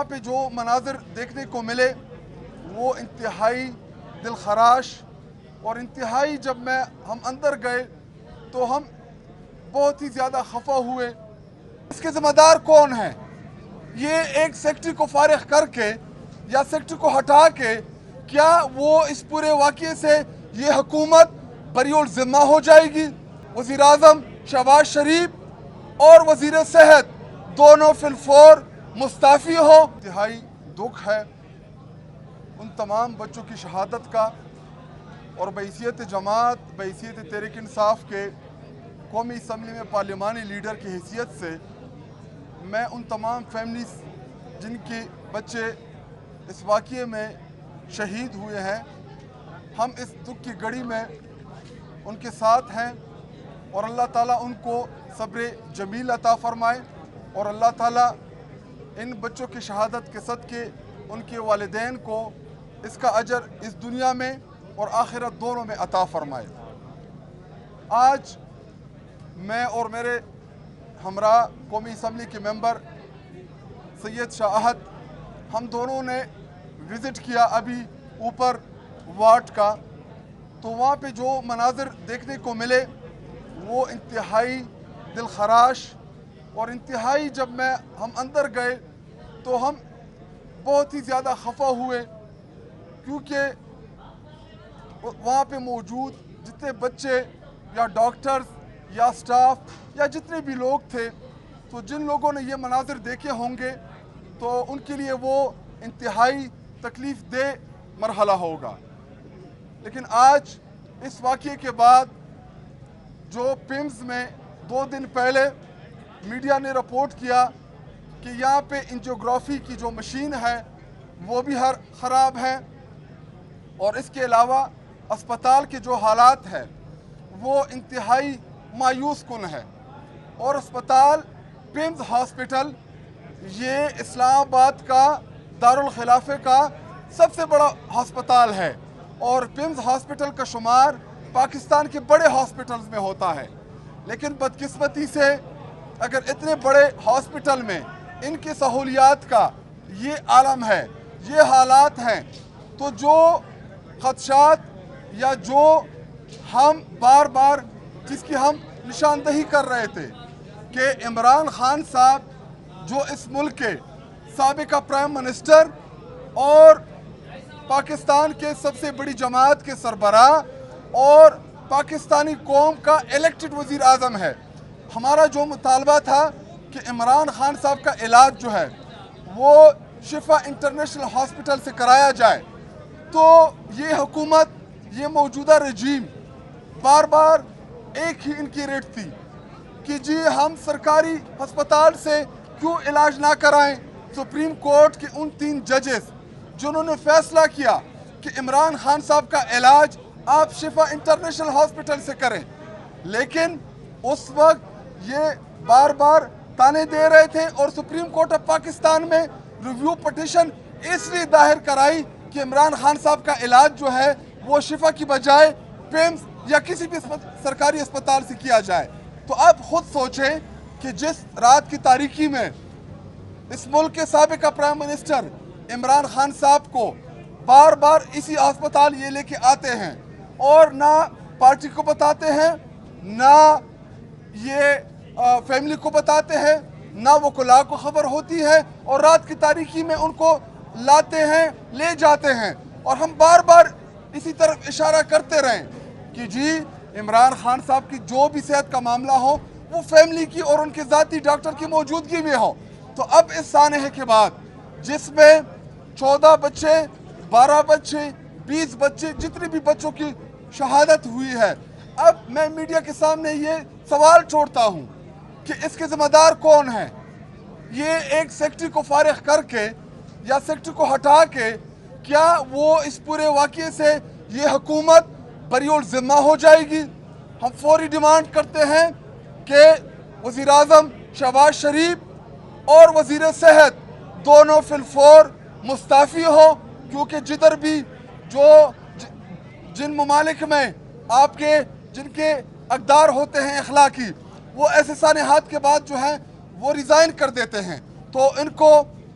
पे जो मनाजिर देखने को मिले वो इंतहाई दिलखराश और इंतहाई, जब हम अंदर गए तो हम बहुत ही ज़्यादा खफा हुए। इसके ज़िम्मेदार कौन हैं? ये एक सेक्रेटरी को फारिग करके या सेक्रेटरी को हटा के क्या वो इस पूरे वाक़ये से ये हुकूमत बरीउल ज़िम्मा हो जाएगी? वज़ीर आज़म शहबाज शरीफ और वज़ीर सेहत दोनों फिलफौर मुस्ताफ़ी हो। इंतहाई दुख है उन तमाम बच्चों की शहादत का, और बहैसियत जमात, बहैसियत तहरीक इंसाफ के कौमी असम्बली में पार्लिमानी लीडर की हैसियत से मैं उन तमाम फैमिलीज़ जिनके बच्चे इस वाक़ये में शहीद हुए हैं, हम इस दुख की घड़ी में उनके साथ हैं, और अल्लाह ताला उनको सब्र जमील अता फ़रमाए, और अल्लाह ताला इन बच्चों की शहादत के सदक़े उनके वालिदैन को इसका अजर इस दुनिया में और आखिरत दोनों में अता फ़रमाए। आज मैं और मेरे हमरा कौमी असम्बली के मेंबर सैयद शाह अहद, हम दोनों ने विज़िट किया अभी ऊपर वार्ड का, तो वहाँ पे जो मनाजिर देखने को मिले वो इंतहाई दिलखराश और इंतहाई, जब हम अंदर गए तो हम बहुत ही ज़्यादा खफा हुए, क्योंकि वहाँ पे मौजूद जितने बच्चे या डॉक्टर्स या स्टाफ या जितने भी लोग थे, तो जिन लोगों ने ये मनाजिर देखे होंगे तो उनके लिए वो इंतहाई तकलीफ़ दे मरहला होगा। लेकिन आज इस वाक़ये के बाद जो पिम्स में 2 दिन पहले मीडिया ने रिपोर्ट किया कि यहाँ पे एंजियोग्राफी की जो मशीन है वो भी ख़राब है, और इसके अलावा अस्पताल के जो हालात है वो इंतहाई मायूस कुन है। और अस्पताल पिम्स हॉस्पिटल ये इस्लामाबाद का दारुल खिलाफे का सबसे बड़ा हॉस्पिटल है, और पिम्स हॉस्पिटल का शुमार पाकिस्तान के बड़े हॉस्पिटल्स में होता है। लेकिन बदकिस्मती से अगर इतने बड़े हॉस्पिटल में इनकी सहूलियात का ये आलम है, ये हालात हैं, तो जो खदशात या जो हम बार बार जिसकी हम निशानदही कर रहे थे कि इमरान खान साहब जो इस मुल्क के साबिका प्राइम मिनिस्टर और पाकिस्तान के सबसे बड़ी जमात के सरबराह और पाकिस्तानी कौम का इलेक्टेड वज़ीर आज़म है, हमारा जो मुतालबा था कि इमरान खान साहब का इलाज जो है वो शिफा इंटरनेशनल हॉस्पिटल से कराया जाए, तो ये हुकूमत, ये मौजूदा रजीम बार बार एक ही इनकी रेट थी कि जी हम सरकारी अस्पताल से क्यों इलाज ना कराएं। सुप्रीम कोर्ट के उन 3 जजेस जिन्होंने फैसला किया कि इमरान खान साहब का इलाज आप शिफा इंटरनेशनल हॉस्पिटल से करें, लेकिन उस वक्त ये बार बार ताने दे रहे थे, और सुप्रीम कोर्ट ऑफ पाकिस्तान में रिव्यू पिटीशन इसलिए दायर कराई कि इमरान खान साहब का इलाज जो है वो शिफा की बजाय पिम्स या किसी भी सरकारी अस्पताल से किया जाए। तो आप खुद सोचें कि जिस रात की तारीकी में इस मुल्क के साबिका प्राइम मिनिस्टर इमरान खान साहब को बार बार इसी अस्पताल ये लेके आते हैं, और ना पार्टी को बताते हैं, ना ये फैमिली को बताते हैं, ना वो कुला को खबर होती है, और रात की तारीकी में उनको लाते हैं, ले जाते हैं, और हम बार बार इसी तरफ इशारा करते रहें कि जी इमरान खान साहब की जो भी सेहत का मामला हो वो फैमिली की और उनके ज़ाती डॉक्टर की मौजूदगी में हो। तो अब इस सानहे के बाद जिसमें 14 बच्चे, 12 बच्चे, 20 बच्चे, जितने भी बच्चों की शहादत हुई है, अब मैं मीडिया के सामने ये सवाल छोड़ता हूँ कि इसके ज़िम्मेदार कौन है? ये एक सेक्रेटरी को फारिग करके या सेक्रेटरी को हटा के क्या वो इस पूरे वाक़ये से ये हुकूमत बरीउल ज़िम्मा हो जाएगी? हम फौरी डिमांड करते हैं कि वज़ीर आज़म शहबाज शरीफ और वज़ीर सेहत दोनों फिलफौर मुस्ताफ़ी हो, क्योंकि जिधर भी जिन ममालिक में आपके जिनके अक़दार होते हैं अखलाकी, वो ऐसे सानेहात के बाद जो है वो रिज़ाइन कर देते हैं, तो इनको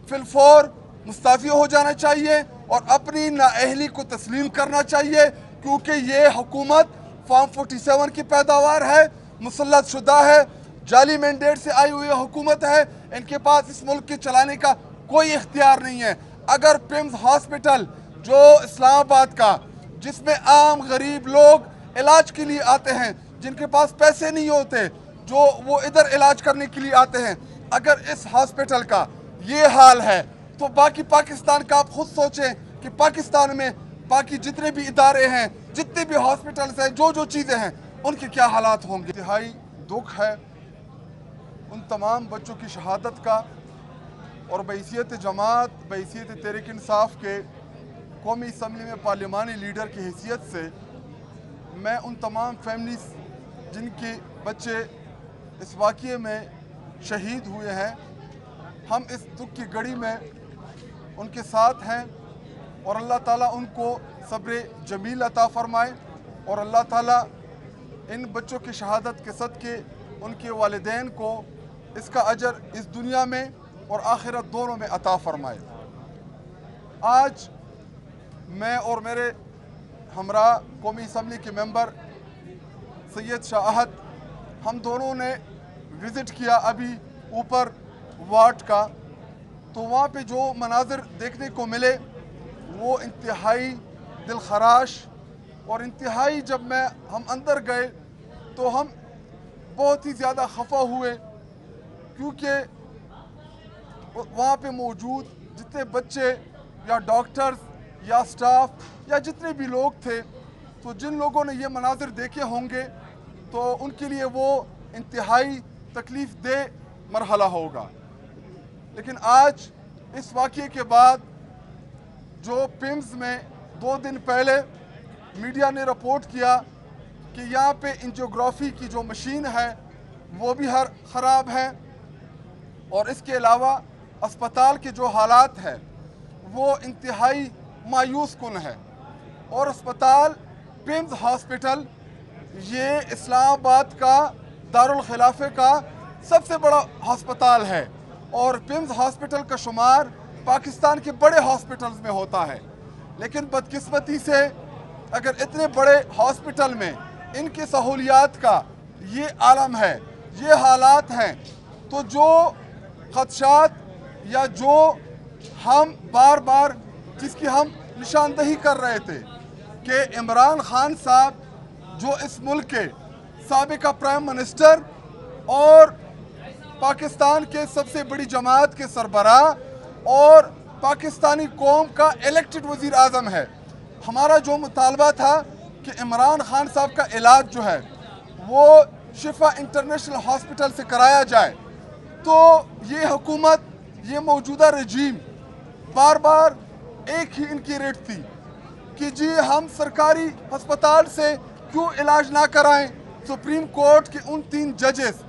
फिलफौर मुस्ताफ़ी हो जाना चाहिए और अपनी नाअहली को तस्लीम करना चाहिए, क्योंकि ये हुकूमत फॉर्म 47 की पैदावार है, मुसल्लत शुदा है, जाली मैंडेट से आई हुई हुकूमत है। इनके पास इस मुल्क के चलाने का कोई इख्तियार नहीं है। अगर पिम्स हॉस्पिटल जो इस्लामाबाद का, जिसमें आम गरीब लोग इलाज के लिए आते हैं, जिनके पास पैसे नहीं होते, जो वो इधर इलाज करने के लिए आते हैं, अगर इस हॉस्पिटल का ये हाल है तो बाकी पाकिस्तान का आप खुद सोचें कि पाकिस्तान में बाकी जितने भी इदारे हैं, जितने भी हॉस्पिटल्स हैं, जो जो चीज़ें हैं, उनके क्या हालात होंगे। इंतहाई दुख है उन तमाम बच्चों की शहादत का, और बहैसियत जमात, बहैसियत तहरीक इंसाफ के कौमी असम्बली में पार्लिमानी लीडर की हैसियत से मैं उन तमाम फैमिलीज़ जिनके बच्चे इस वाक़ये में शहीद हुए हैं, हम इस दुख की घड़ी में उनके साथ हैं, और अल्लाह ताला उनको सब्र जमील अता फ़रमाए, और अल्लाह ताला इन बच्चों की शहादत के सदक़े उनके वालिदैन को इसका अजर इस दुनिया में और आखिरत दोनों में अता फ़रमाए। आज मैं और मेरे हमरा कौमी असम्बली के मेंबर सैयद शाह अहद, हम दोनों ने विज़िट किया अभी ऊपर वार्ड का, तो वहाँ पे जो मनाज़िर देखने को मिले वो इंतहाई दिल खराश, और इंतहाई जब हम अंदर गए तो हम बहुत ही ज़्यादा खफा हुए, क्योंकि वहाँ पे मौजूद जितने बच्चे या डॉक्टर्स या स्टाफ या जितने भी लोग थे, तो जिन लोगों ने ये मनाज़िर देखे होंगे तो उनके लिए वो इंतहाई तकलीफ़ दे मरहला होगा। लेकिन आज इस वाक़ये के बाद जो पिम्स में 2 दिन पहले मीडिया ने रिपोर्ट किया कि यहाँ पे एंजियोग्राफी की जो मशीन है वो भी ख़राब है, और इसके अलावा अस्पताल के जो हालात है वो इंतहाई मायूस कुन है। और अस्पताल पिम्स हॉस्पिटल ये इस्लामाबाद का दारुल खिलाफे का सबसे बड़ा हॉस्पिटल है, और पिम्स हॉस्पिटल का शुमार पाकिस्तान के बड़े हॉस्पिटल्स में होता है। लेकिन बदकिस्मती से अगर इतने बड़े हॉस्पिटल में इनकी सहूलियात का ये आलम है, ये हालात हैं, तो जो खदशात या जो हम बार बार जिसकी हम निशानदही कर रहे थे कि इमरान खान साहब जो इस मुल्क के साबिका प्राइम मिनिस्टर और पाकिस्तान के सबसे बड़ी जमात के सरबराह और पाकिस्तानी कौम का इलेक्टेड वज़ीर आज़म है, हमारा जो मुतालबा था कि इमरान खान साहब का इलाज जो है वो शिफा इंटरनेशनल हॉस्पिटल से कराया जाए, तो ये हुकूमत, ये मौजूदा रजीम बार बार एक ही इनकी रेट थी कि जी हम सरकारी अस्पताल से क्यों इलाज ना कराएं। सुप्रीम कोर्ट के उन 3 जजेस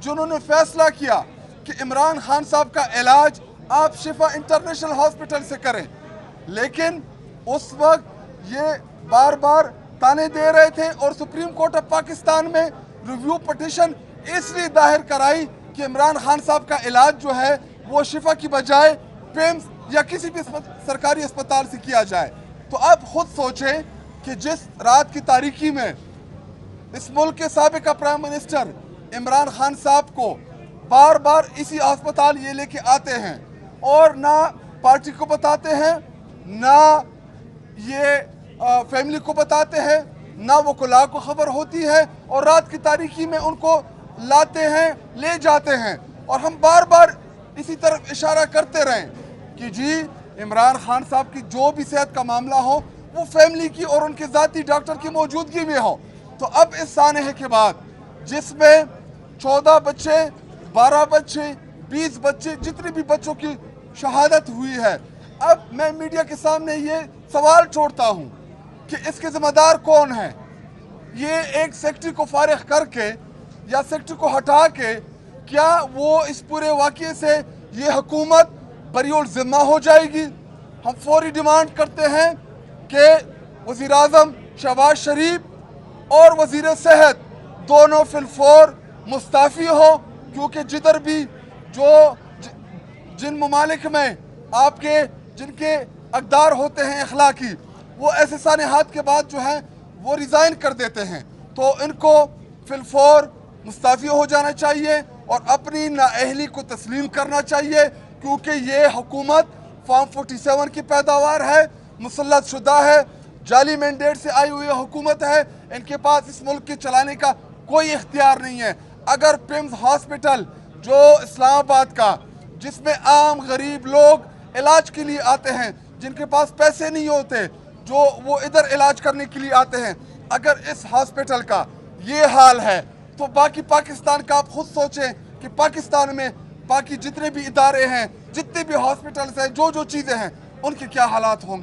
जिन्होंने फैसला किया कि इमरान खान साहब का इलाज आप शिफा इंटरनेशनल हॉस्पिटल से करें, लेकिन उस वक्त ये बार बार ताने दे रहे थे, और सुप्रीम कोर्ट ऑफ पाकिस्तान में रिव्यू पटिशन इसलिए दायर कराई कि इमरान खान साहब का इलाज जो है वो शिफा की बजाय पिम्स या किसी भी सरकारी अस्पताल से किया जाए। तो आप खुद सोचें कि जिस रात की तारीकी में इस मुल्क के साबिका प्राइम मिनिस्टर इमरान खान साहब को बार बार इसी अस्पताल ये लेके आते हैं, और ना पार्टी को बताते हैं, ना ये फैमिली को बताते हैं, ना वो कुला को खबर होती है, और रात की तारीकी में उनको लाते हैं, ले जाते हैं, और हम बार बार इसी तरफ इशारा करते रहें कि जी इमरान खान साहब की जो भी सेहत का मामला हो वो फैमिली की और उनके ज़ाती डॉक्टर की मौजूदगी में हो। तो अब इस सानहे के बाद जिसमें 14 बच्चे, 12 बच्चे, 20 बच्चे, जितने भी बच्चों की शहादत हुई है, अब मैं मीडिया के सामने ये सवाल छोड़ता हूँ कि इसके ज़िम्मेदार कौन है। ये एक सेक्रेटरी को फारिग करके या सेक्रेटरी को हटा के क्या वो इस पूरे वाक़ये से ये हुकूमत बरीउल ज़िम्मा हो जाएगी? हम फौरी डिमांड करते हैं कि वज़ीर आज़म शहबाज शरीफ और वज़ीर सेहत दोनों फिलफौर मुस्ताफ़ी हो, क्योंकि जिधर भी जिन ममालिक में आपके جن کے اقدار ہوتے ہیں اخلاقی، وہ ایسے سانحات کے بعد جو ہیں وہ ریزائن کر دیتے ہیں، تو ان کو فی الفور مستعفی ہو جانا چاہیے اور اپنی نااہلی کو تسلیم کرنا چاہیے، کیونکہ یہ حکومت فارم 47 کی پیداوار ہے، مسلط شدہ ہے، جعلی مینڈیٹ سے آئی ہوئی حکومت ہے، ان کے پاس اس ملک کے چلانے کا کوئی اختیار نہیں ہے۔ اگر پیمز ہاسپٹل جو اسلام آباد کا، جس میں عام غریب لوگ علاج کے لیے آتے ہیں، جن کے پاس پیسے نہیں ہوتے، جو وہ ادھر علاج کرنے کے لیے آتے ہیں، اگر اس ہاسپٹل کا یہ حال ہے تو باقی پاکستان کا آپ خود سوچیں کہ پاکستان میں باقی جتنے بھی ادارے ہیں، جتنے بھی ہاسپٹلز ہیں، جو چیزیں ہیں، ان کے کیا حالات ہوں گے۔